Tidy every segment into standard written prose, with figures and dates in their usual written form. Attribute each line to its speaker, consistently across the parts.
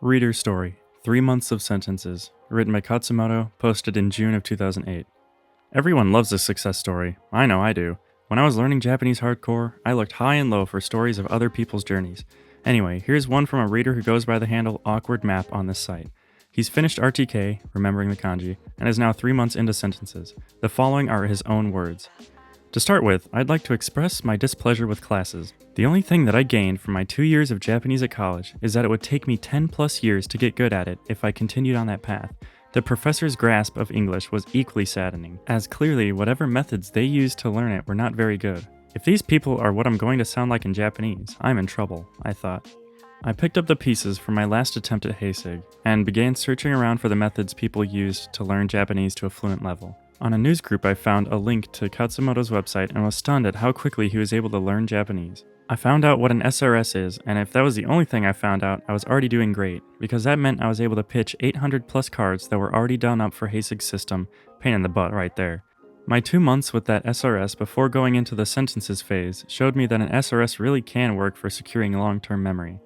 Speaker 1: Reader Story, 3 Months of Sentences, written by Khatzumoto, posted in June of 2008. Everyone loves this success story. I know I do. When I was learning Japanese hardcore, I looked high and low for stories of other people's journeys. Anyway, here's one from a reader who goes by the handle Awkward Map on this site. He's finished RTK, remembering the kanji, and is now 3 months into sentences. The following are his own words. To start with, I'd like to express my displeasure with classes. The only thing that I gained from my 2 years of Japanese at college is that it would take me 10 plus years to get good at it if I continued on that path. The professor's grasp of English was equally saddening, as clearly whatever methods they used to learn it were not very good. If these people are what I'm going to sound like in Japanese, I'm in trouble, I thought. I picked up the pieces from my last attempt at Heisig, and began searching around for the methods people used to learn Japanese to a fluent level. On a news group I found a link to Khatzumoto's website and was stunned at how quickly he was able to learn Japanese. I found out what an SRS is, and if that was the only thing I found out, I was already doing great, because that meant I was able to pitch 800 plus cards that were already done up for Heisig's system. Pain in the butt right there. My 2 months with that SRS before going into the sentences phase showed me that an SRS really can work for securing long-term memory.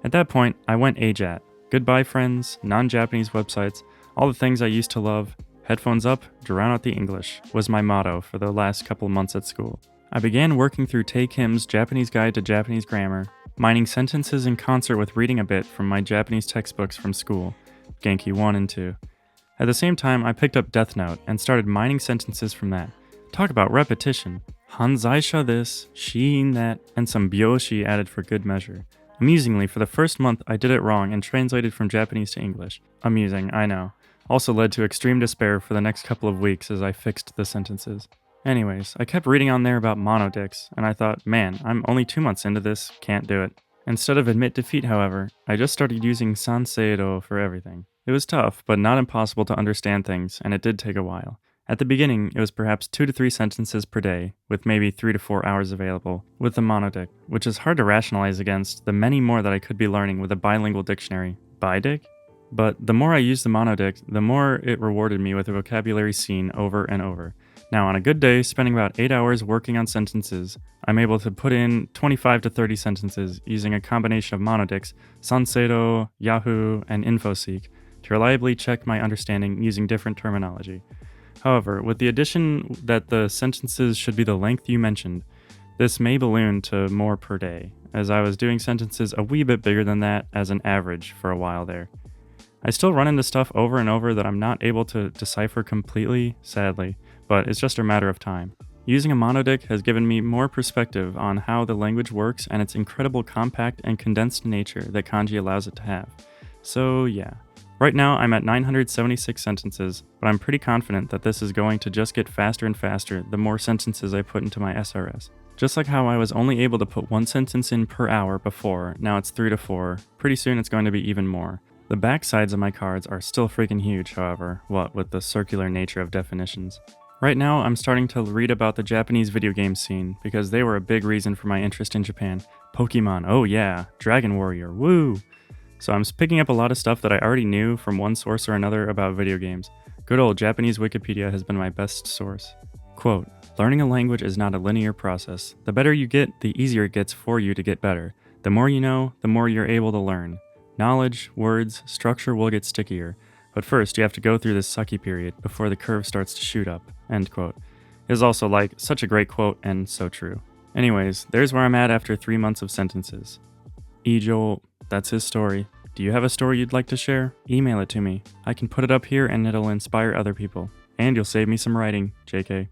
Speaker 1: At that point, I went AJATT. Goodbye friends, non-Japanese websites, all the things I used to love. Headphones up, drown out the English, was my motto for the last couple months at school. I began working through Tae Kim's Japanese Guide to Japanese Grammar, mining sentences in concert with reading a bit from my Japanese textbooks from school, Genki 1 and 2. At the same time, I picked up Death Note and started mining sentences from that. Talk about repetition. Hanzaisha this, shiin that, and some byoshi added for good measure. Amusingly, for the first month I did it wrong and translated from Japanese to English. Amusing, I know. Also led to extreme despair for the next couple of weeks as I fixed the sentences. Anyways, I kept reading on there about monodicts, and I thought, man, I'm only 2 months into this, can't do it. Instead of admit defeat, however, I just started using sanseido for everything. It was tough, but not impossible to understand things, and it did take a while. At the beginning, it was perhaps 2 to 3 sentences per day, with maybe 3 to 4 hours available, with the monodict, which is hard to rationalize against the many more that I could be learning with a bilingual dictionary. Bidic? But the more I used the monodict, the more it rewarded me with a vocabulary seen over and over. Now, on a good day, spending about 8 hours working on sentences, I'm able to put in 25 to 30 sentences using a combination of monodicts, Sanseido, Yahoo, and InfoSeek, to reliably check my understanding using different terminology. However, with the addition that the sentences should be the length you mentioned, this may balloon to more per day, as I was doing sentences a wee bit bigger than that as an average for a while there. I still run into stuff over and over that I'm not able to decipher completely, sadly, but it's just a matter of time. Using a monodict has given me more perspective on how the language works and its incredible compact and condensed nature that kanji allows it to have. So yeah. Right now I'm at 976 sentences, but I'm pretty confident that this is going to just get faster and faster the more sentences I put into my SRS. Just like how I was only able to put 1 sentence in per hour before, now it's 3 to 4, pretty soon it's going to be even more. The back sides of my cards are still freaking huge, however, what with the circular nature of definitions. Right now, I'm starting to read about the Japanese video game scene, because they were a big reason for my interest in Japan. Pokemon, oh yeah, Dragon Warrior, woo! So I'm picking up a lot of stuff that I already knew from one source or another about video games. Good old Japanese Wikipedia has been my best source. Quote, learning a language is not a linear process. The better you get, the easier it gets for you to get better. The more you know, the more you're able to learn. Knowledge, words, structure will get stickier, but first you have to go through this sucky period before the curve starts to shoot up, end quote. It is also like such a great quote and so true. Anyways, there's where I'm at after 3 months of sentences. Joel, that's his story. Do you have a story you'd like to share? Email it to me. I can put it up here and it'll inspire other people. And you'll save me some writing, JK.